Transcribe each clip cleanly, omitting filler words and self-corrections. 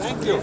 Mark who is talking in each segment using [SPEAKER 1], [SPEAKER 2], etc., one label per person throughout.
[SPEAKER 1] Thank you.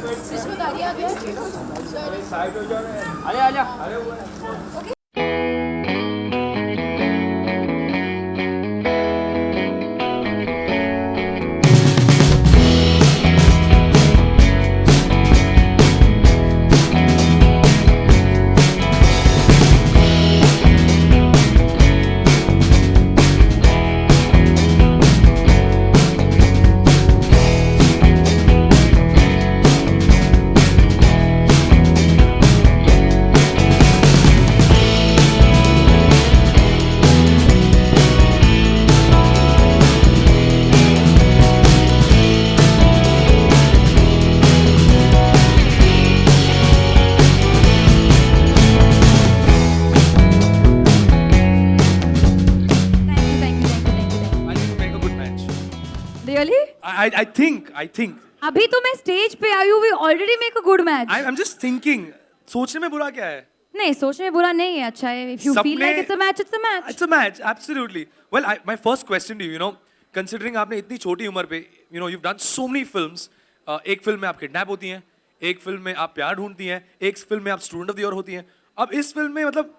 [SPEAKER 2] Really?
[SPEAKER 1] I think.
[SPEAKER 2] अभी तो मैं स्टेज पे आई हूँ, we already make a good match.
[SPEAKER 1] I'm just thinking. सोचने में बुरा क्या है?
[SPEAKER 2] नहीं, सोचने में बुरा नहीं है, अच्छा है. If you feel like it's a match, it's a match.
[SPEAKER 1] It's a match, absolutely. Well, my first question to you, considering आपने इतनी छोटी उम्र पे, you've done so many films. एक फिल्म में आप किडनैप होती हैं, एक फिल्म में आप प्यार ढूंढती हैं, एक फिल्म में आप स्टूडेंट ऑफ द ईयर होती हैं. अब इस फिल्म में मतलब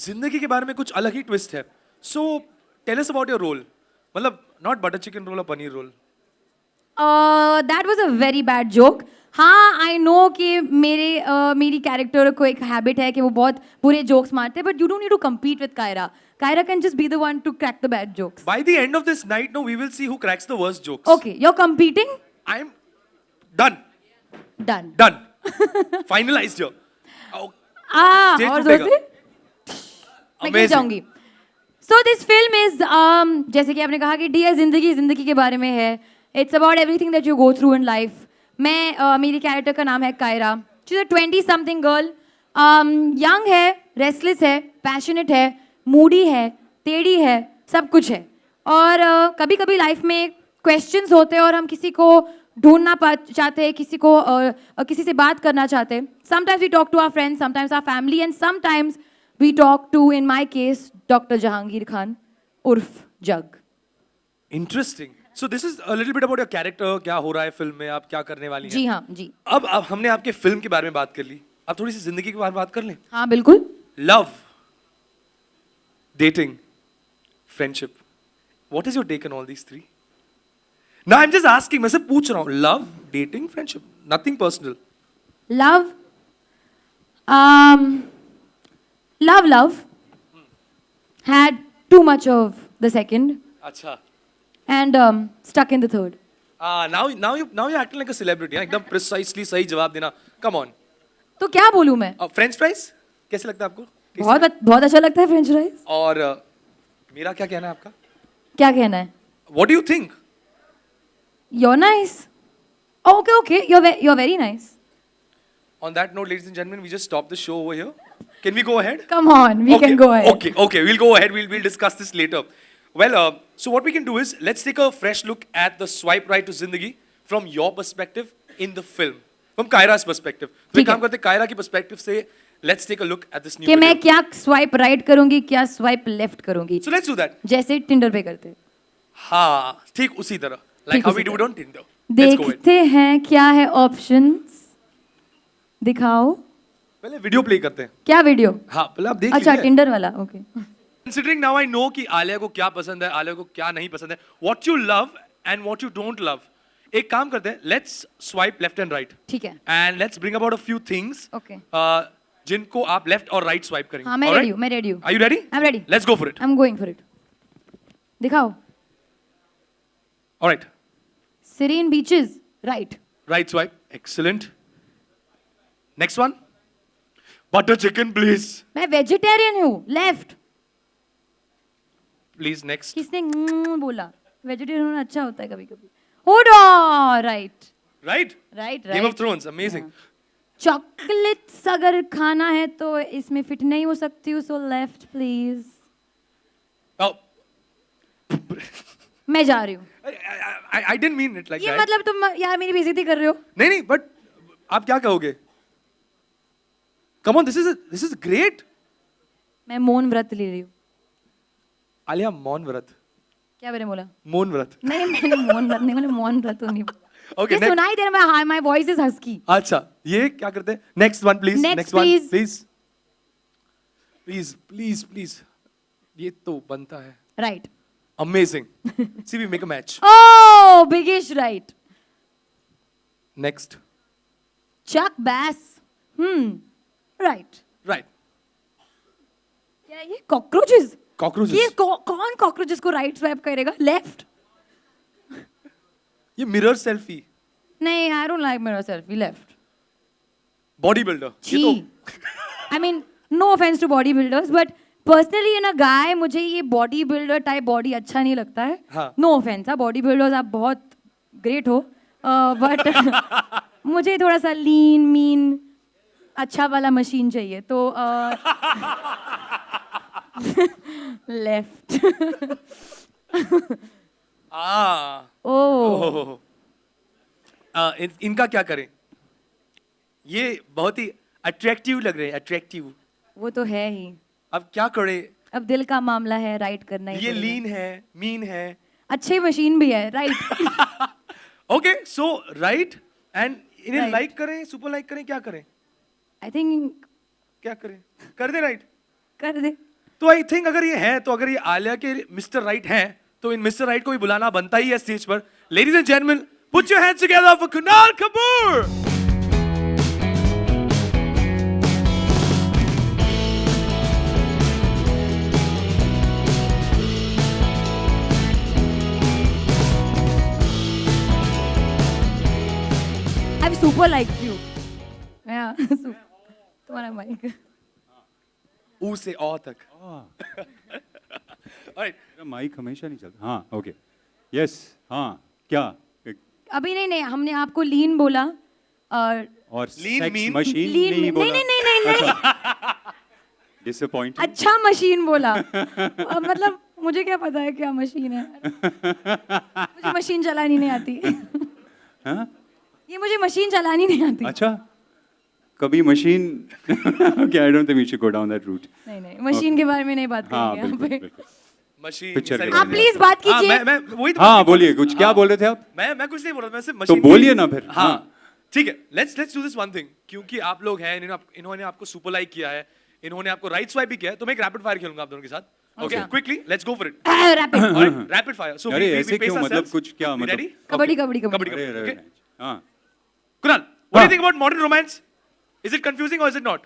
[SPEAKER 1] जिंदगी के बारे में कुछ अलग ही ट्विस्ट है. So tell us about your role. मतलब not butter chicken roll or paneer roll.
[SPEAKER 2] That was a very bad joke. हाँ, I know कि मेरी कैरेक्टर को एक हैबिट है कि वो बहुत बुरे जोक्स मारते हैं, but you don't need to compete with Kyra. Kyra can just be the one to crack the bad jokes.
[SPEAKER 1] By the end of this night, no, we will see who cracks the worst jokes.
[SPEAKER 2] Okay, you're competing?
[SPEAKER 1] I'm done.
[SPEAKER 2] Done.
[SPEAKER 1] Done. Finalized here. Oh, stage
[SPEAKER 2] और
[SPEAKER 1] टूटेगा.
[SPEAKER 2] जोर से? मैं गिर जाऊंगी. So this film is जैसे कि आपने कहा कि डी है जिंदगी के बारे में है. It's about everything that you go through in life. मैं मेरी कैरेक्टर का नाम है Kiara. She's a 20-something girl. Young है, restless है, passionate है, moody है, टेढ़ी है, सब कुछ है. और कभी कभी लाइफ में क्वेश्चंस होते हैं और हम किसी को ढूंढना चाहते हैं, किसी से बात करना चाहते हैं. Sometimes we talk to our friends, sometimes our family, and sometimes we talk to, in my case, Dr. Jahangir Khan, उर्फ जग.
[SPEAKER 1] Interesting. So this is a little bit about your character. क्या हो रहा है फिल्म में, आप क्या करने वाली हैं?
[SPEAKER 2] जी हाँ, जी.
[SPEAKER 1] अब हमने आपके फिल्म के बारे में बात कर ली. अब थोड़ी सी जिंदगी के बारे में बात कर लें.
[SPEAKER 2] हाँ, बिल्कुल.
[SPEAKER 1] Love, dating, friendship. What is your take on all these three? Now I'm just asking. मैं सिर्फ पूछ रहा हूँ. Love, dating, friendship. Nothing personal.
[SPEAKER 2] Love. Love. Had too much of the second.
[SPEAKER 1] अच्छा.
[SPEAKER 2] And stuck in the third.
[SPEAKER 1] Now you're acting like a celebrity. एकदम precisely सही जवाब देना. Come on.
[SPEAKER 2] तो क्या बोलूँ मैं?
[SPEAKER 1] French fries कैसे लगता है आपको?
[SPEAKER 2] बहुत अच्छा लगता है French fries.
[SPEAKER 1] और मेरा क्या कहना है आपका?
[SPEAKER 2] क्या कहना है?
[SPEAKER 1] What do you think?
[SPEAKER 2] You're nice. Oh, okay. You're very nice.
[SPEAKER 1] On that note, ladies and gentlemen, we just stop the show over here. Can we go ahead?
[SPEAKER 2] Come on, we can go ahead.
[SPEAKER 1] Okay, we'll go ahead. We'll discuss this later. Well, so what we can do is, let's take a fresh look at the swipe right to Zindagi from your perspective in the film. From Kyra's perspective. तो एक काम करते हैं, Kyra की perspective से, let's take a look at this new
[SPEAKER 2] कि
[SPEAKER 1] video.
[SPEAKER 2] मैं क्या swipe right करूँगी, क्या swipe left करूँगी.
[SPEAKER 1] So let's do that.
[SPEAKER 2] जैसे Tinder पे करते हैं.
[SPEAKER 1] हाँ, ठीक उसी तरह. Like how we do it on Tinder. Let's go ahead.
[SPEAKER 2] देखते हैं क्या है options. दिखाओ.
[SPEAKER 1] पहले वीडियो प्ले करते हैं.
[SPEAKER 2] क्या वीडियो?
[SPEAKER 1] हाँ, पहले आप देख
[SPEAKER 2] अच्छा,
[SPEAKER 1] लीजिए.
[SPEAKER 2] Tinder वाला. Okay.
[SPEAKER 1] Considering now I know कि आलिया को क्या पसंद है, आलिया को क्या नहीं पसंद है, what you love and what you don't love. एक काम करते हैं, let's swipe left and right.
[SPEAKER 2] ठीक है.
[SPEAKER 1] And let's bring about a few things.
[SPEAKER 2] Okay.
[SPEAKER 1] जिनको आप left और right swipe करेंगे.
[SPEAKER 2] हाँ, मैं ready हूँ.
[SPEAKER 1] Are you ready?
[SPEAKER 2] I'm ready.
[SPEAKER 1] Let's go for it.
[SPEAKER 2] I'm going for it. दिखाओ.
[SPEAKER 1] All right.
[SPEAKER 2] Serene beaches, right.
[SPEAKER 1] Right swipe. Excellent. Next one. Butter chicken, please.
[SPEAKER 2] मैं vegetarian हूँ. Left.
[SPEAKER 1] Please, next.
[SPEAKER 2] किसने बोला? Vegetarian होना अच्छा होता है कभी-कभी. Hold on, right.
[SPEAKER 1] Right?
[SPEAKER 2] Right.
[SPEAKER 1] Game of Thrones, amazing.
[SPEAKER 2] Chocolates अगर खाना है तो इसमें fit नहीं हो सकती हूँ, so left please.
[SPEAKER 1] Oh.
[SPEAKER 2] मैं जा रही हूँ.
[SPEAKER 1] I didn't mean it like
[SPEAKER 2] ये
[SPEAKER 1] that.
[SPEAKER 2] मतलब तुम यार मेरी बेइज्जती कर रहे हो?
[SPEAKER 1] नहीं, but आप क्या कहोगे? Come on, this is great.
[SPEAKER 2] मैं मौन व्रत ले रही हूँ।
[SPEAKER 1] आलिया मौन व्रत,
[SPEAKER 2] क्या मैंने बोला?
[SPEAKER 1] मौन व्रत।
[SPEAKER 2] नहीं मैंने मौन व्रत नहीं, मैंने मौन व्रत तो नहीं।
[SPEAKER 1] Okay,
[SPEAKER 2] ये
[SPEAKER 1] next.
[SPEAKER 2] सुनाई दे रहा है, माय वॉइस इज हस्की।
[SPEAKER 1] अच्छा, ये क्या करते हैं? Next one please,
[SPEAKER 2] Next,
[SPEAKER 1] next one
[SPEAKER 2] please.
[SPEAKER 1] Please, please please please. ये तो बनता है।
[SPEAKER 2] Right.
[SPEAKER 1] Amazing. See, we make a match.
[SPEAKER 2] Oh बिगिश राइट।
[SPEAKER 1] Next.
[SPEAKER 2] चक बैस। राइट।
[SPEAKER 1] Right.
[SPEAKER 2] क्या ये कॉकरोचेस?
[SPEAKER 1] Cockroaches.
[SPEAKER 2] ये कौन कॉकरोचेस को राइट स्वैप करेगा? लेफ्ट?
[SPEAKER 1] ये मिरर सेल्फी।
[SPEAKER 2] नहीं, I don't like mirror selfie. Left.
[SPEAKER 1] Bodybuilder.
[SPEAKER 2] छी। I mean, no offense to bodybuilders, but personally in a guy मुझे ये बॉडी बिल्डर टाइप बॉडी अच्छा नहीं लगता है।
[SPEAKER 1] हाँ।
[SPEAKER 2] No offense, हाँ बॉडी बिल्डर्स आप बहुत ग्रेट हो, बट मुझे थोड़ा सा लीन मीन अच्छा वाला मशीन चाहिए, तो लेफ्ट। ओह
[SPEAKER 1] इनका क्या करें? ये बहुत ही अट्रैक्टिव लग रहे हैं, अट्रैक्टिव।
[SPEAKER 2] वो तो है ही।
[SPEAKER 1] अब क्या करें?
[SPEAKER 2] अब दिल का मामला है, राइट करना ही
[SPEAKER 1] ये
[SPEAKER 2] पड़ेगा।
[SPEAKER 1] लीन है, मीन है।
[SPEAKER 2] अच्छी मशीन भी है, right.
[SPEAKER 1] Okay, so right and इन्हें
[SPEAKER 2] Right.
[SPEAKER 1] लाइक करें, सुपर लाइक करें, क्या करें?
[SPEAKER 2] आई थिंक
[SPEAKER 1] क्या करें? कर दे राइट।
[SPEAKER 2] कर दे।
[SPEAKER 1] तो आई थिंक अगर ये है, तो अगर ये आलिया के मिस्टर राइट हैं, तो इन मिस्टर राइट को भी बुलाना बनता ही है स्टेज पर। Ladies and gentleman, put your hands together for Kunal Kapoor.
[SPEAKER 2] I've super liked you. Yeah, तुम्हारा माइक।
[SPEAKER 1] ऊ से औ तक। Alright.
[SPEAKER 3] मेरा माइक हमेशा नहीं चलता। हाँ, ओके, यस, हाँ, क्या?
[SPEAKER 2] अभी नहीं, हमने आपको लीन बोला और
[SPEAKER 3] और
[SPEAKER 1] Lean
[SPEAKER 3] सेक्स
[SPEAKER 1] mean?
[SPEAKER 3] मशीन
[SPEAKER 2] लीन
[SPEAKER 3] नहीं बोला?
[SPEAKER 2] नहीं।
[SPEAKER 3] डिसअपॉइंटिंग।
[SPEAKER 2] अच्छा मशीन बोला। मतलब मुझे क्या पता है क्या मशीन है? मुझे मशीन चलानी नहीं आती।
[SPEAKER 3] हाँ?
[SPEAKER 2] ये मुझे मशीन चलानी नहीं आती।
[SPEAKER 3] अच्छा, कभी machine okay, I don't think we should go down that route.
[SPEAKER 2] नहीं, मशीन के बारे में नहीं बात
[SPEAKER 3] हाँ,
[SPEAKER 2] करेंगे यहाँ
[SPEAKER 3] बिल्कुल,
[SPEAKER 2] पे।
[SPEAKER 3] बिल्कुल।
[SPEAKER 1] मशीन।
[SPEAKER 3] Picture के
[SPEAKER 1] सारी
[SPEAKER 3] बारे
[SPEAKER 2] आप
[SPEAKER 3] में।
[SPEAKER 2] प्लीज बात
[SPEAKER 1] हाँ,
[SPEAKER 2] कीजिए।
[SPEAKER 1] मैं वही तो
[SPEAKER 3] हाँ,
[SPEAKER 1] बात
[SPEAKER 3] बोलिए
[SPEAKER 1] की-
[SPEAKER 3] कुछ, क्या बोल रहे थे आप?
[SPEAKER 1] मैं कुछ नहीं बोल रहा, मैं सिर्फ
[SPEAKER 3] तो
[SPEAKER 1] मशीन
[SPEAKER 3] बोलिए ना फिर।
[SPEAKER 1] हाँ,
[SPEAKER 3] हाँ।
[SPEAKER 1] ठीक है, let's do this one thing. क्योंकि आप लोग हैं, इन्होंने आपको सुपर लाइक किया है, इन्होंने आपको राइट स्वाइप भी किया है, तो मैं एक रैपिड फायर खेलूंगा आप दोनों के साथ। ओके,
[SPEAKER 2] अच्छा।
[SPEAKER 1] Quickly let's go for it.
[SPEAKER 2] Rapid.
[SPEAKER 1] Rapid fire. So
[SPEAKER 3] अरे ऐसे क्यों, मतलब कुछ क्या मतलब?
[SPEAKER 1] रेडी?
[SPEAKER 2] कबड्डी कबड्डी
[SPEAKER 1] कबड्डी
[SPEAKER 2] कबड्डी।
[SPEAKER 3] अरे, अरे,
[SPEAKER 1] ओके।
[SPEAKER 3] अरे, हाँ।
[SPEAKER 1] Kunal, what do you think about modern romance? Is it confusing or is it not?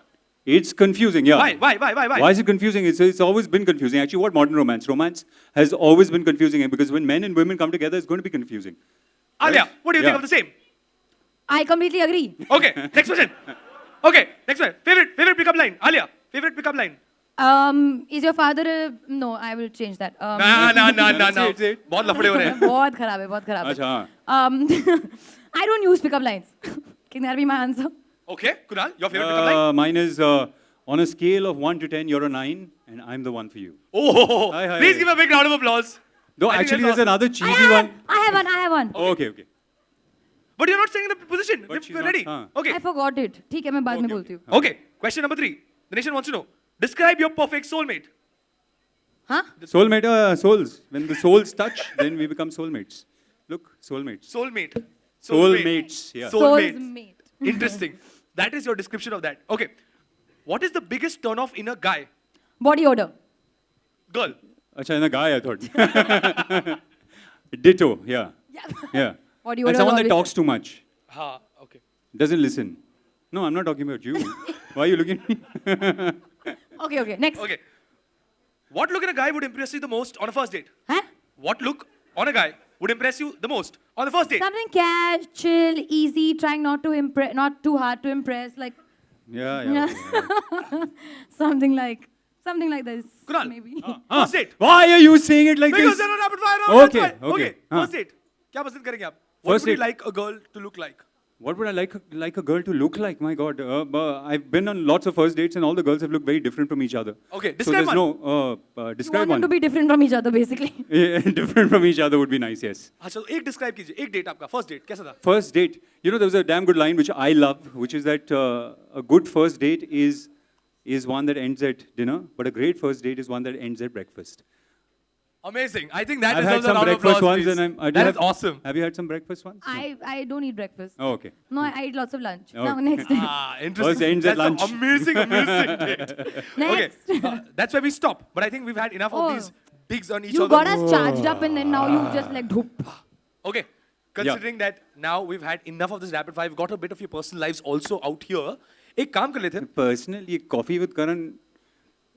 [SPEAKER 3] It's confusing, yeah.
[SPEAKER 1] Why?
[SPEAKER 3] Why is it confusing? It's always been confusing. Actually, what modern romance? Romance has always been confusing because when men and women come together, it's going to be confusing.
[SPEAKER 1] Alia,
[SPEAKER 3] Right?
[SPEAKER 1] what do you think
[SPEAKER 3] Yeah.
[SPEAKER 1] of the same?
[SPEAKER 2] I completely agree.
[SPEAKER 1] Okay, next question. Okay, next one. Favorite pickup line. Alia, favorite pickup line.
[SPEAKER 2] Is your father no, I will change that.
[SPEAKER 1] ना
[SPEAKER 3] Say it.
[SPEAKER 1] बहुत लफड़े हो रहे हैं।
[SPEAKER 2] बहुत खराब है, बहुत खराब है।
[SPEAKER 3] अच्छा, हाँ।
[SPEAKER 2] I don't use pickup lines. Can that be my answer?
[SPEAKER 1] Okay, Kunal, your favorite pickup line?
[SPEAKER 3] Mine is on a scale of 1 to 10, you're a 9, and I'm the one for you.
[SPEAKER 1] Oh,
[SPEAKER 3] Hi, hi.
[SPEAKER 1] please give a big round of applause.
[SPEAKER 3] Though
[SPEAKER 1] I think
[SPEAKER 3] actually,
[SPEAKER 1] that's
[SPEAKER 3] there's another cheesy one.
[SPEAKER 2] I have one.
[SPEAKER 3] Okay, okay.
[SPEAKER 1] But you're not staying in the position.
[SPEAKER 3] But she's
[SPEAKER 1] We're
[SPEAKER 3] not,
[SPEAKER 1] ready.
[SPEAKER 3] हाँ.
[SPEAKER 1] Okay.
[SPEAKER 2] I forgot it. ठीक है, मैं बाद में
[SPEAKER 3] Okay,
[SPEAKER 2] बोलती हूँ।
[SPEAKER 1] Okay. Question number 3. The nation wants to know. Describe your perfect soulmate.
[SPEAKER 2] हाँ?
[SPEAKER 3] Soulmate, souls. When the souls touch, then we become soulmates. Look, soulmates.
[SPEAKER 1] Soulmate.
[SPEAKER 3] Soulmates, yeah.
[SPEAKER 1] Soulmates.
[SPEAKER 2] Soulmate.
[SPEAKER 1] Interesting. That is your description of that. Okay. What is the biggest turn off in a guy?
[SPEAKER 2] Body odor.
[SPEAKER 1] Girl.
[SPEAKER 3] Acha, in a guy, I thought. Ditto, yeah. Yeah.
[SPEAKER 2] Body
[SPEAKER 3] And
[SPEAKER 2] odor
[SPEAKER 3] someone that
[SPEAKER 2] always-
[SPEAKER 3] talks too much,
[SPEAKER 1] Ha. Okay.
[SPEAKER 3] doesn't listen. No, I'm not talking about you. Why are you looking at me?
[SPEAKER 2] Okay, next.
[SPEAKER 1] Okay. What look in a guy would impress you the most on a first date?
[SPEAKER 2] Huh?
[SPEAKER 1] What look on a guy would impress you the most on the first date?
[SPEAKER 2] Something cash, chill, easy, trying not to impress, not too hard to impress, like
[SPEAKER 3] Yeah, yeah. Okay, yeah.
[SPEAKER 2] something like this.
[SPEAKER 1] Kunal.
[SPEAKER 2] Maybe.
[SPEAKER 1] First date.
[SPEAKER 3] Why are you saying it like
[SPEAKER 1] Because
[SPEAKER 3] this?
[SPEAKER 1] they're not rapid fire round.
[SPEAKER 3] Okay,
[SPEAKER 1] that's why.
[SPEAKER 3] okay.
[SPEAKER 1] First
[SPEAKER 3] हाँ.
[SPEAKER 1] date. क्या पसंद करेंगे आप? What
[SPEAKER 3] First
[SPEAKER 1] would you
[SPEAKER 3] date.
[SPEAKER 1] like a girl to look like?
[SPEAKER 3] What would I like a girl to look like? My God, I've been on lots of first dates, and all the girls have looked very different from each other.
[SPEAKER 1] Okay,
[SPEAKER 3] so
[SPEAKER 1] describe
[SPEAKER 3] there's
[SPEAKER 1] one.
[SPEAKER 3] no
[SPEAKER 2] You
[SPEAKER 3] describe
[SPEAKER 2] want them
[SPEAKER 3] one.
[SPEAKER 2] to be different from each other, basically.
[SPEAKER 3] Yeah, different from each other would be nice. Yes.
[SPEAKER 1] हाँ चलो एक describe कीजिए एक date आपका first date कैसा था?
[SPEAKER 3] First date. You know, there was a damn good line which I love, which is that a good first date is one that ends at dinner, but a great first date is one that ends at breakfast.
[SPEAKER 1] Amazing. I think that
[SPEAKER 3] I've had
[SPEAKER 1] deserves a
[SPEAKER 3] some
[SPEAKER 1] round of
[SPEAKER 3] breakfast
[SPEAKER 1] applause,
[SPEAKER 3] ones,
[SPEAKER 1] please.
[SPEAKER 3] and
[SPEAKER 1] That is awesome.
[SPEAKER 3] Have you had some breakfast ones? No.
[SPEAKER 2] I don't eat breakfast.
[SPEAKER 3] Oh, okay.
[SPEAKER 2] No, I eat lots of lunch.
[SPEAKER 3] Oh.
[SPEAKER 2] Now, next.
[SPEAKER 1] Interesting.
[SPEAKER 3] First ends at
[SPEAKER 1] That's an
[SPEAKER 3] lunch.
[SPEAKER 1] amazing, amazing date.
[SPEAKER 2] Next.
[SPEAKER 1] Okay, that's where we stop. But I think we've had enough
[SPEAKER 2] Oh.
[SPEAKER 1] of these digs on each
[SPEAKER 2] You
[SPEAKER 1] other.
[SPEAKER 2] got us charged up and then now you just like dhoop.
[SPEAKER 1] Okay, considering that now we've had enough of this rapid fire, we've got a bit of your personal lives also out here. एक काम कर लेते हैं.
[SPEAKER 3] Personal, ये coffee with Karan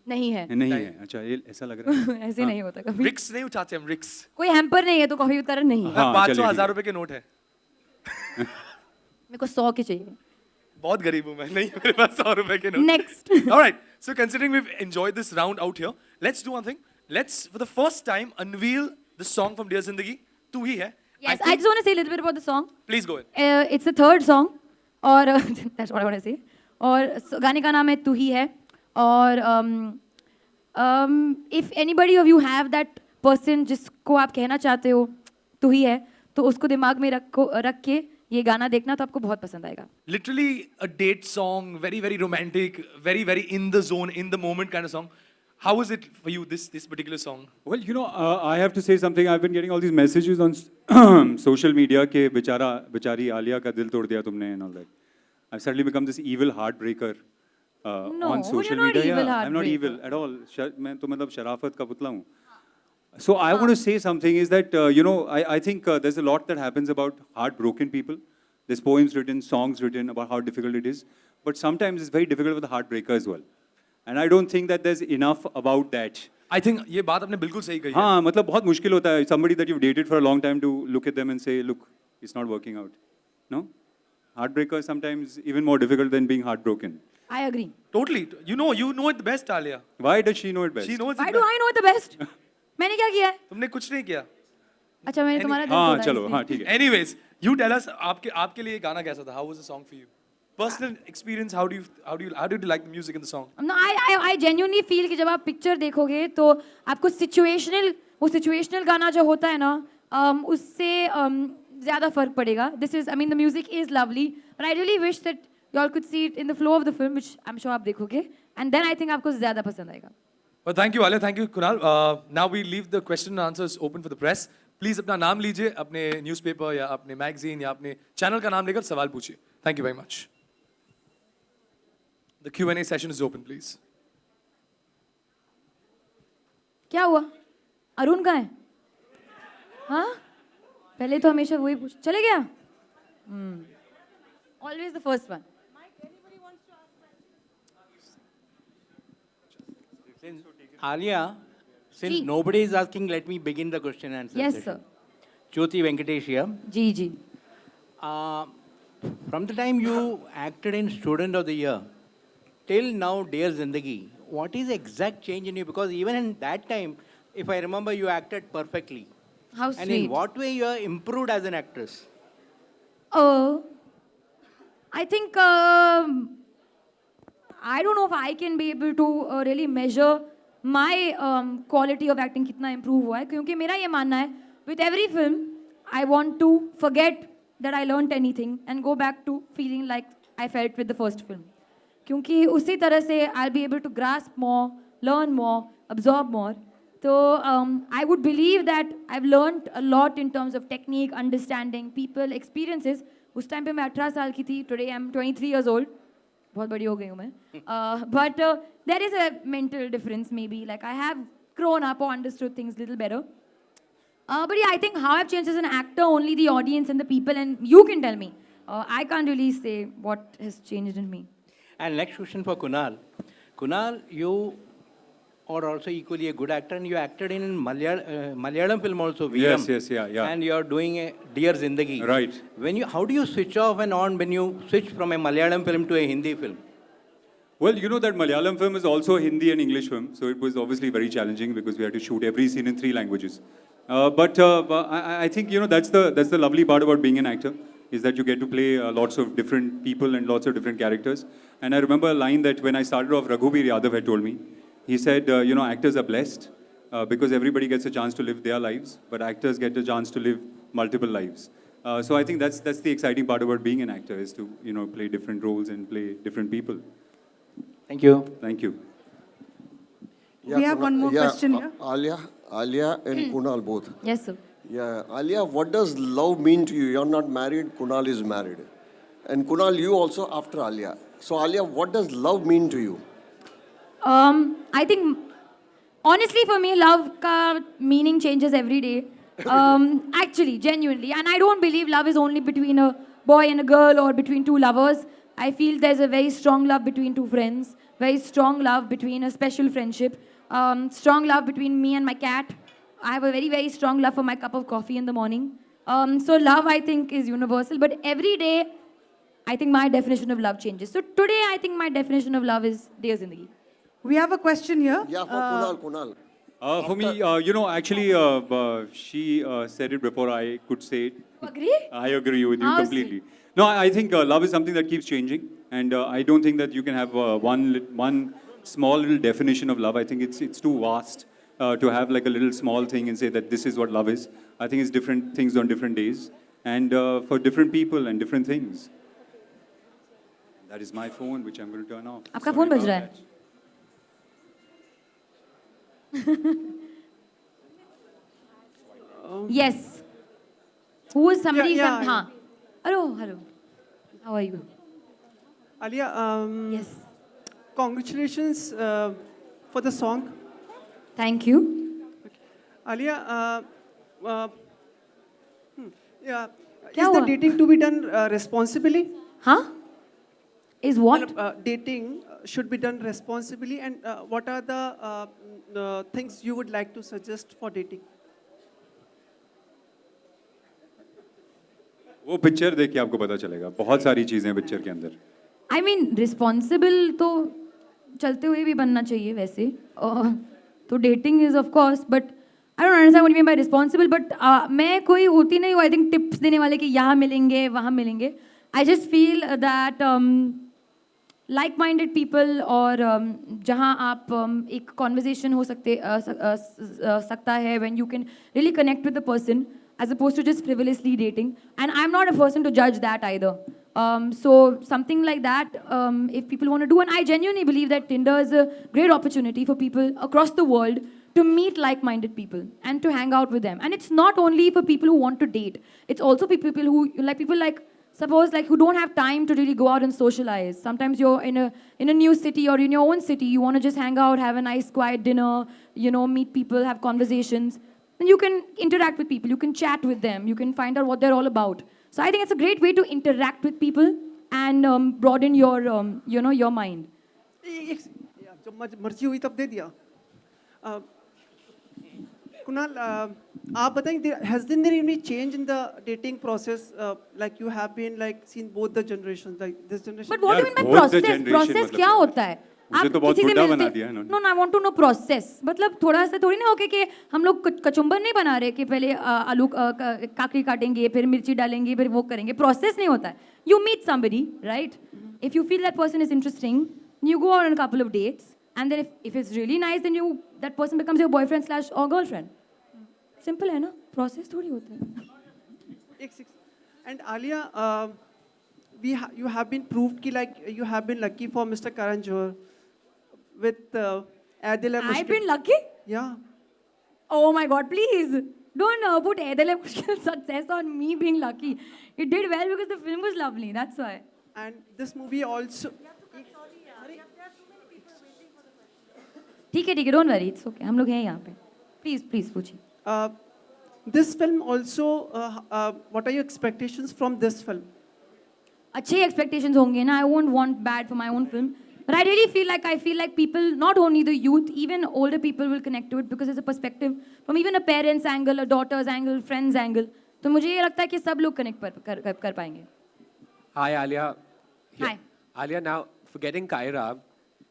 [SPEAKER 2] नहीं है.
[SPEAKER 3] नहीं है. अच्छा, ये ऐसा लग रहा है.
[SPEAKER 2] ऐसे नहीं होता कभी.
[SPEAKER 1] रिक्स नहीं उठाते हम रिक्स.
[SPEAKER 2] कोई हैम्पर नहीं है तो कॉफी विद करण नहीं है.
[SPEAKER 3] हाँ,
[SPEAKER 1] 500
[SPEAKER 3] चलिए,
[SPEAKER 1] 1000 रुपए के नोट है.
[SPEAKER 2] मेरे को 100 के चाहिए.
[SPEAKER 1] बहुत गरीब हूँ मैं. नहीं है मेरे पास 100 रुपए के note.
[SPEAKER 2] Next.
[SPEAKER 1] All right. So considering we've enjoyed this round out here, let's do one thing. Let's, for the first time, unveil the song from Dear Zindagi. तू ही है.
[SPEAKER 2] Yes, I just want to say a little bit about the song.
[SPEAKER 1] Please go in.
[SPEAKER 2] It's the third song और that's what I want to say. और गाने का नाम है तू ही है और if anybody of you have that person जिसको आप कहना चाहते हो तू ही है तो उसको दिमाग में रख के ये गाना देखना तो आपको बहुत पसंद आएगा.
[SPEAKER 1] Literally a date song, very, very romantic, very, very in the zone, in the moment kind of song. How was it for you, this particular song?
[SPEAKER 3] Well, you know, I have to say something. I've been getting all these messages on social media के बेचारी आलिया का दिल तोड़ दिया तुमने and all that. I've suddenly become this evil heartbreaker
[SPEAKER 2] No,
[SPEAKER 3] on social
[SPEAKER 2] you're not
[SPEAKER 3] media.
[SPEAKER 2] evil
[SPEAKER 3] I'm not
[SPEAKER 2] heartbreaker.
[SPEAKER 3] evil at all. मैं तो मतलब शराफत का पुतला हूँ. So I want to say something is that, you know, I think there's a lot that happens about heartbroken people. There's poems written, songs written about how difficult it is. But sometimes it's very difficult for the heartbreaker as well. And I don't think that there's enough about that.
[SPEAKER 1] I think ये बात आपने बिल्कुल सही कही है.
[SPEAKER 3] हाँ, मतलब बहुत मुश्किल होता है. Somebody that you've dated for a long time to look at them and say, look, it's not working out. No? Heartbreaker is sometimes even more difficult than being heartbroken.
[SPEAKER 2] I agree.
[SPEAKER 1] Totally. You know it the best, Alia.
[SPEAKER 3] Why does she know it best?
[SPEAKER 1] She knows
[SPEAKER 2] Why
[SPEAKER 1] it
[SPEAKER 2] do
[SPEAKER 1] best.
[SPEAKER 2] I know it the best? मैंने क्या किया है?
[SPEAKER 1] तुमने कुछ नहीं किया.
[SPEAKER 2] अच्छा मैंने तुम्हारा दिल
[SPEAKER 3] हाँ,
[SPEAKER 2] तोड़ा
[SPEAKER 3] चलो,
[SPEAKER 2] इसलिए.
[SPEAKER 3] हाँ, ठीक है.
[SPEAKER 1] Anyways, you tell us आपके लिए ये गाना कैसा था? How was the song for you? Personal experience. How did you like the music in the song?
[SPEAKER 2] No, I genuinely feel कि जब आप पिक्चर देखोगे तो आपको सिचुएशनल गाना जो होता है ना उससे ज़्यादा फर्क पड़ेगा. The music is lovely, but I really wish that you all could see it in the flow of the film, which I'm sure आप देखोगे, and then I think आपको ज़्यादा पसंद आएगा.
[SPEAKER 1] Well, thank you, Alia. Thank you, Kunal. Now we leave the question and answers open for the press. Please अपना नाम लीजिए, अपने न्यूज़पेपर या अपने मैगजीन या अपने चैनल का नाम लेकर सवाल पूछिए. Thank you very much. The Q&A session is open, please.
[SPEAKER 2] क्या हुआ? अरुण कहाँ है? हाँ? पहले तो हमेशा वही पूछ चले गया? Always the first one.
[SPEAKER 4] Alia, since
[SPEAKER 2] Ji.
[SPEAKER 4] nobody is asking, let me begin the question and answer
[SPEAKER 2] Yes,
[SPEAKER 4] session.
[SPEAKER 2] sir.
[SPEAKER 4] Jyoti Venkatesh here.
[SPEAKER 2] Ji.
[SPEAKER 4] From the time you acted in Student of the Year till now, Dear Zindagi, what is the exact change in you? Because even in that time, if I remember, you acted perfectly.
[SPEAKER 2] How
[SPEAKER 4] And
[SPEAKER 2] sweet.
[SPEAKER 4] in what way you are improved as an actress?
[SPEAKER 2] I think I don't know if I can be able to really measure my quality of acting कितना improve हुआ है क्योंकि मेरा ये मानना है with every film I want to forget that I learnt anything and go back to feeling like I felt with the first film क्योंकि उसी तरह से I'll be able to grasp more, learn more, absorb more. So I would believe that I've learned a lot in terms of technique, understanding, people, experiences. उस time पे मैं 18 साल की थी. Today I'm 23 years old. बहुत बड़ी हो गई हूँ मैं. But there is a mental difference maybe. Like I have grown up or understood things a little better. But yeah, I think how I've changed as an actor, only the audience and the people, and you can tell me. I can't really say what has changed in me.
[SPEAKER 4] And next question for Kunal. Kunal, you are also equally a good actor and you acted in Malayalam film also, Veeram.
[SPEAKER 3] Yes, yeah.
[SPEAKER 4] And you are doing a Dear Zindagi.
[SPEAKER 3] Right.
[SPEAKER 4] How do you switch off and on when you switch from a Malayalam film to a Hindi film?
[SPEAKER 3] Well, you know that Malayalam film is also a Hindi and English film, so it was obviously very challenging because we had to shoot every scene in 3 languages. But I think, you know, that's the lovely part about being an actor, is that you get to play lots of different people and lots of different characters. And I remember a line that when I started off, Raghubir Yadav had told me. He said, you know, actors are blessed because everybody gets a chance to live their lives, but actors get a chance to live multiple lives. So I think that's the exciting part about being an actor, is to, you know, play different roles and play different people.
[SPEAKER 4] Thank you.
[SPEAKER 3] Thank you.
[SPEAKER 5] We have one more question here.
[SPEAKER 6] Alia and Kunal both.
[SPEAKER 2] Yes, sir.
[SPEAKER 6] Yeah, Alia, what does love mean to you? You're not married, Kunal is married. And Kunal, you also after Alia. So Alia, what does love mean to you?
[SPEAKER 2] I think, honestly, for me, love ka meaning changes every day. Actually, genuinely. And I don't believe love is only between a boy and a girl or between two lovers. I feel there's a very strong love between two friends, very strong love between a special friendship, strong love between me and my cat. I have a very, very strong love for my cup of coffee in the morning. So love, I think, is universal. But every day, I think my definition of love changes. So today, I think my definition of love is Dear Zindagi.
[SPEAKER 5] We have a question here.
[SPEAKER 6] Yeah, for Kunal.
[SPEAKER 3] For me, actually, she said it before I could say it.
[SPEAKER 2] You agree?
[SPEAKER 3] I agree with you
[SPEAKER 2] How
[SPEAKER 3] completely. No, I think love is something that keeps changing, and I don't think that you can have one small little definition of love. I think it's too vast to have like a little small thing and say that this is what love is. I think it's different things on different days, and for different people and different things. That is my phone, which I'm going to turn off.
[SPEAKER 2] आपका
[SPEAKER 3] Sorry
[SPEAKER 2] phone बज
[SPEAKER 3] about
[SPEAKER 2] रहा है?
[SPEAKER 3] that.
[SPEAKER 2] Yes. Who is somebody?
[SPEAKER 7] Yeah,
[SPEAKER 2] Haan. Hello, hello. How are you?
[SPEAKER 7] Alia,
[SPEAKER 2] Yes.
[SPEAKER 7] congratulations for the song.
[SPEAKER 2] Thank you.
[SPEAKER 7] Alia, yeah,
[SPEAKER 2] क्या
[SPEAKER 7] is the
[SPEAKER 2] हुआ?
[SPEAKER 7] dating to be done responsibly?
[SPEAKER 2] Huh? Is what?
[SPEAKER 7] Dating should be done responsibly, and what are the things you would like to suggest for dating?
[SPEAKER 3] वो picture देख के आपको पता चलेगा. बहुत सारी चीजें हैं पिक्चर के अंदर.
[SPEAKER 2] I mean, responsible तो चलते हुए भी बनना चाहिए वैसे. तो dating is of course, but I don't understand what you mean by responsible. But मैं कोई होती नहीं हूँ. I think tips देने वाले कि यहाँ मिलेंगे, वहाँ मिलेंगे. I just feel that like-minded people और जहाँ आप एक conversation हो सकता है when you can really connect with the person as opposed to just frivolously dating. And I'm not a person to judge that either. So something like that, if people want to do, and I genuinely believe that Tinder is a great opportunity for people across the world to meet like-minded people and to hang out with them. And it's not only for people who want to date. It's also for people who suppose who don't have time to really go out and socialize. Sometimes you're in a new city or in your own city, you want to just hang out, have a nice quiet dinner, meet people, have conversations. Then you can interact with people, you can chat with them, you can find out what they're all about. So I think it's a great way to interact with people and broaden your your mind.
[SPEAKER 7] जब मर्जी हुई तब दे दिया. Kunal, आप बताएं, has there been any change in the dating process? Like you have been seen both the generations, like this generation.
[SPEAKER 2] But what do you mean by
[SPEAKER 3] both the
[SPEAKER 2] process?
[SPEAKER 3] generation
[SPEAKER 2] Process
[SPEAKER 3] मतलब
[SPEAKER 2] क्या
[SPEAKER 3] क्या?
[SPEAKER 2] होता है?
[SPEAKER 3] मुझे
[SPEAKER 2] आप
[SPEAKER 3] तो बहुत
[SPEAKER 2] किसी से
[SPEAKER 3] बुड्ढा
[SPEAKER 2] मिलते-
[SPEAKER 3] बना दिया है इन्होंने।
[SPEAKER 2] No, I want to know process. मतलब थोड़ा सा थोड़ी ना होके कि हम लोग कचुम्बर नहीं बना रहे कि पहले आलू काकड़ी काटेंगे, फिर मिर्ची डालेंगे, फिर वो करेंगे. Process नहीं होता है. You meet somebody, right? If you feel that person is interesting, you go on a couple of dates, and then if it's really nice, then that person becomes your boyfriend/or girlfriend. Simple है ना? Process थोड़ी होता है.
[SPEAKER 7] And Alia, you have been proved कि you have been lucky for Mr. Karan Johar with Adil and
[SPEAKER 2] I've
[SPEAKER 7] Mushkil.
[SPEAKER 2] been lucky.
[SPEAKER 7] Yeah.
[SPEAKER 2] Oh my God, please. Don't put Aidil Mushkil success on me being lucky. It did well because the film was lovely. That's why.
[SPEAKER 7] And this movie also.
[SPEAKER 2] ठीक है, don't worry. It's okay. हम लोग हैं यहाँ पे. Please पूछिए.
[SPEAKER 7] This film also, what are your expectations from this film?
[SPEAKER 2] अच्छे expectations होंगे ना. I won't want bad for my own film. But I really feel like people, not only the youth, even older people will connect to it because it's a perspective from even a parent's angle, a daughter's angle, friend's angle. तो मुझे ये लगता है कि सब लोग connect कर पाएंगे.
[SPEAKER 8] Hi, Alia. Here.
[SPEAKER 2] Hi.
[SPEAKER 8] Alia, now forgetting Kaira,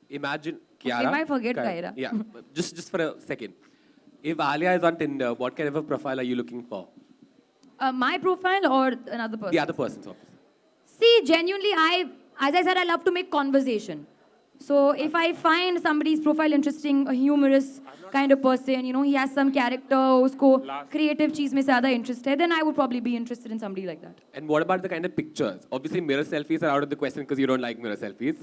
[SPEAKER 8] imagine Kiara.
[SPEAKER 2] Okay, why forget Kaira?
[SPEAKER 8] Yeah, just for a second. If Alia is on Tinder, what kind of a profile are you looking for?
[SPEAKER 2] My profile or another person?
[SPEAKER 8] The other person's, obviously.
[SPEAKER 2] See, genuinely, as I said, I love to make conversation. So if I find somebody's profile interesting, a humorous kind of person, he has some character, usko creative cheese mein zyada interest hai, then I would probably be interested in somebody like that.
[SPEAKER 8] And what about the kind of pictures? Obviously, mirror selfies are out of the question because you don't like mirror selfies.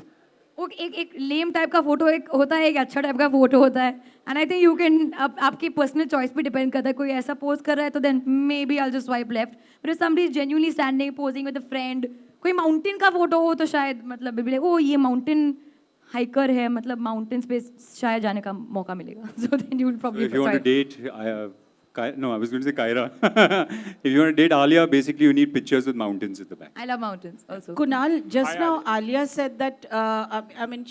[SPEAKER 2] वो एक lame type का photo एक होता है, एक अच्छा type का photo होता है, and I think you can आपकी पर्सनल चॉइस पे डिपेंड करता है. कोई ऐसा पोज कर रहा है तो then maybe I just swipe left, but if somebody is genuinely standing posing with a friend, कोई माउंटेन का फोटो हो तो शायद मतलब be like, ओ ये माउंटेन हाइकर है, मतलब माउंटेन्स पे शायद जाने का मौका मिलेगा. So then you will
[SPEAKER 3] So
[SPEAKER 2] probably
[SPEAKER 3] if you want to date, no, I was going to say Kyra. If you want to date Alia, basically you need pictures with mountains at the back.
[SPEAKER 2] I love mountains also.
[SPEAKER 9] Kunal, just now Alia said that, I mean,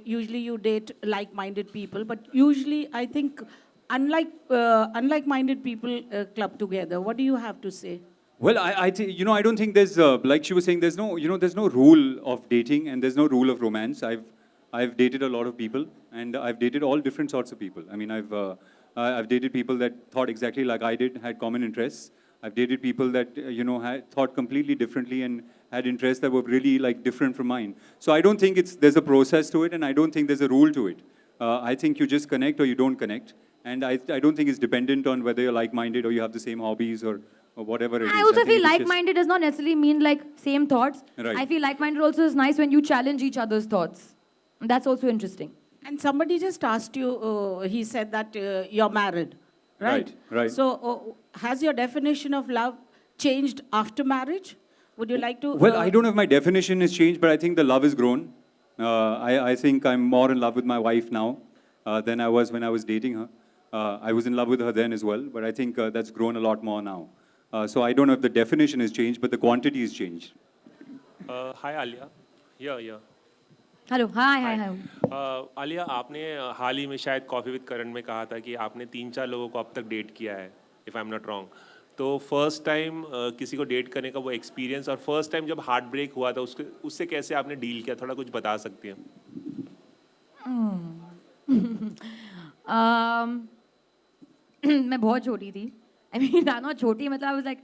[SPEAKER 9] usually you date like-minded people, but usually I think unlike-minded people club together. What do you have to say?
[SPEAKER 3] Well, I don't think there's, like she was saying, there's no rule of dating and there's no rule of romance. I've dated a lot of people and I've dated all different sorts of people. I mean, I've dated people that thought exactly like I did, had common interests. I've dated people that, had thought completely differently and had interests that were really like different from mine. So I don't think there's a process to it and I don't think there's a rule to it. I think you just connect or you don't connect. And I don't think it's dependent on whether you're like-minded or you have the same hobbies or whatever it is.
[SPEAKER 2] I also
[SPEAKER 3] think
[SPEAKER 2] feel
[SPEAKER 3] it's just-
[SPEAKER 2] like-minded does not necessarily mean like same thoughts.
[SPEAKER 3] Right.
[SPEAKER 2] I feel like-minded also is nice when you challenge each other's thoughts. That's also interesting.
[SPEAKER 9] And somebody just asked you, he said that you're married, right?
[SPEAKER 3] Right.
[SPEAKER 9] So has your definition of love changed after marriage? Would you like to?
[SPEAKER 3] Well, I don't know if my definition has changed, but I think the love has grown. I think I'm more in love with my wife now than I was when I was dating her. I was in love with her then as well, but I think that's grown a lot more now. So I don't know if the definition has changed, but the quantity has changed.
[SPEAKER 10] Hi Alia. Yeah.
[SPEAKER 2] Hello. Hi.
[SPEAKER 10] Alia, आपने हाल ही में शायद coffee with करण में कहा था कि आपने 3-4 लोगों को अब तक डेट किया है, if I am not wrong. तो फर्स्ट टाइम किसी को डेट करने का वो एक्सपीरियंस और फर्स्ट टाइम जब हार्ट ब्रेक हुआ था उससे कैसे आपने डील किया, थोड़ा कुछ बता सकती हैं?
[SPEAKER 2] मैं बहुत छोटी थी. I mean, not छोटी, मतलब I was like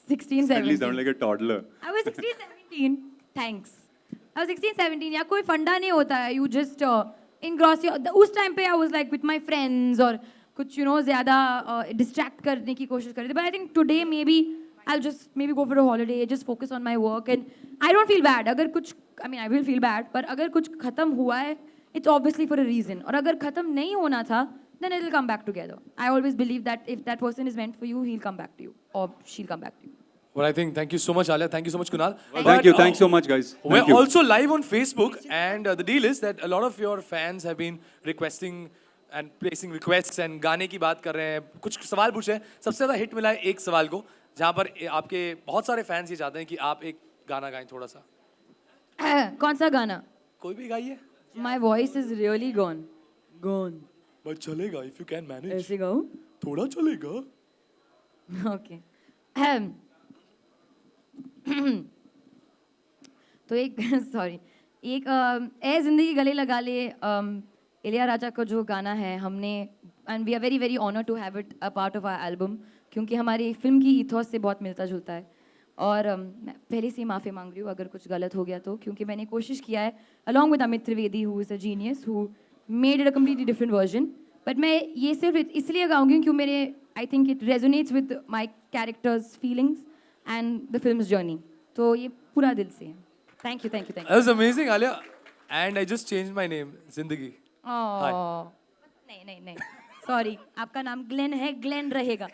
[SPEAKER 2] 16,
[SPEAKER 3] Suddenly
[SPEAKER 2] 17.
[SPEAKER 3] sound like a toddler.
[SPEAKER 2] I was 16, 17. Thanks. I was 16, 17. या कोई फंडा नहीं होता है. You just engross your. उस time पे I was like with my friends और कुछ ज़्यादा distract करने की कोशिश कर रही थी. But I think today maybe I'll just maybe go for a holiday, just focus on my work and I don't feel bad. अगर कुछ, I mean I will feel bad, पर अगर कुछ खत्म हुआ है, it's obviously for a reason. और अगर खत्म नहीं होना था, then it will come back together. I always believe that if that person is meant for you, he'll come back to you or she'll come back to you.
[SPEAKER 1] Well, I think thank you so much, Alia. Thank you so much, Kunal.
[SPEAKER 3] Thank you. Thanks so much, guys.
[SPEAKER 1] We're
[SPEAKER 3] Thank you.
[SPEAKER 1] also live on Facebook, and the deal is that a lot of your fans have been requesting and placing requests and गाने की बात कर रहे हैं, कुछ सवाल पूछे हैं. सबसे ज़्यादा हिट मिला है एक सवाल को, जहाँ पर आपके बहुत सारे फैंस ये चाहते हैं कि आप एक गाना गाएं थोड़ा सा.
[SPEAKER 2] कौन सा गाना?
[SPEAKER 1] कोई भी गाइए.
[SPEAKER 2] My voice is really gone. Gone.
[SPEAKER 1] But चलेगा if you can manage.
[SPEAKER 2] ऐसे गाऊं?
[SPEAKER 1] थोड़ा चलेगा.
[SPEAKER 2] Okay. तो एक सॉरी एक ए जिंदगी गले लगा ले इलिया का जो गाना है हमने and we are very very honour to have it a part of our album क्योंकि हमारी फिल्म की ईथोस से बहुत मिलता जुलता है और मैं पहले से ही माफ़ी मांग रही हूँ अगर कुछ गलत हो गया तो क्योंकि मैंने कोशिश किया है along with Amit Trivedi who is a genius who made it a completely different version but मैं ये सिर्फ इसलिए गाऊंगी क्योंकि मेरे I think it resonates with my characters feelings and the films journey तो ये पूरा दिल से है thank you thank you thank
[SPEAKER 1] That was amazing, Alia. And I just changed my name, Zindagi.
[SPEAKER 2] You नहीं सॉरी आपका नाम ग्लेन है ग्लेन रहेगा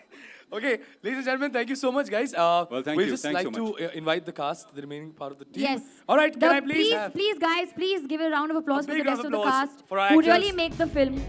[SPEAKER 1] Okay, ladies and gentlemen, thank you so much, guys.
[SPEAKER 3] Well, thank
[SPEAKER 1] we'd
[SPEAKER 3] you.
[SPEAKER 1] just
[SPEAKER 3] Thanks
[SPEAKER 1] like
[SPEAKER 3] so
[SPEAKER 1] to
[SPEAKER 3] much.
[SPEAKER 1] invite the cast, the remaining part of the team.
[SPEAKER 2] Yes.
[SPEAKER 1] All right, can I please have
[SPEAKER 2] please guys, please give a round of applause
[SPEAKER 1] a
[SPEAKER 2] for
[SPEAKER 1] big
[SPEAKER 2] the
[SPEAKER 1] round
[SPEAKER 2] rest
[SPEAKER 1] of
[SPEAKER 2] of the
[SPEAKER 1] applause
[SPEAKER 2] cast
[SPEAKER 1] for our
[SPEAKER 2] who
[SPEAKER 1] actors.
[SPEAKER 2] really make the film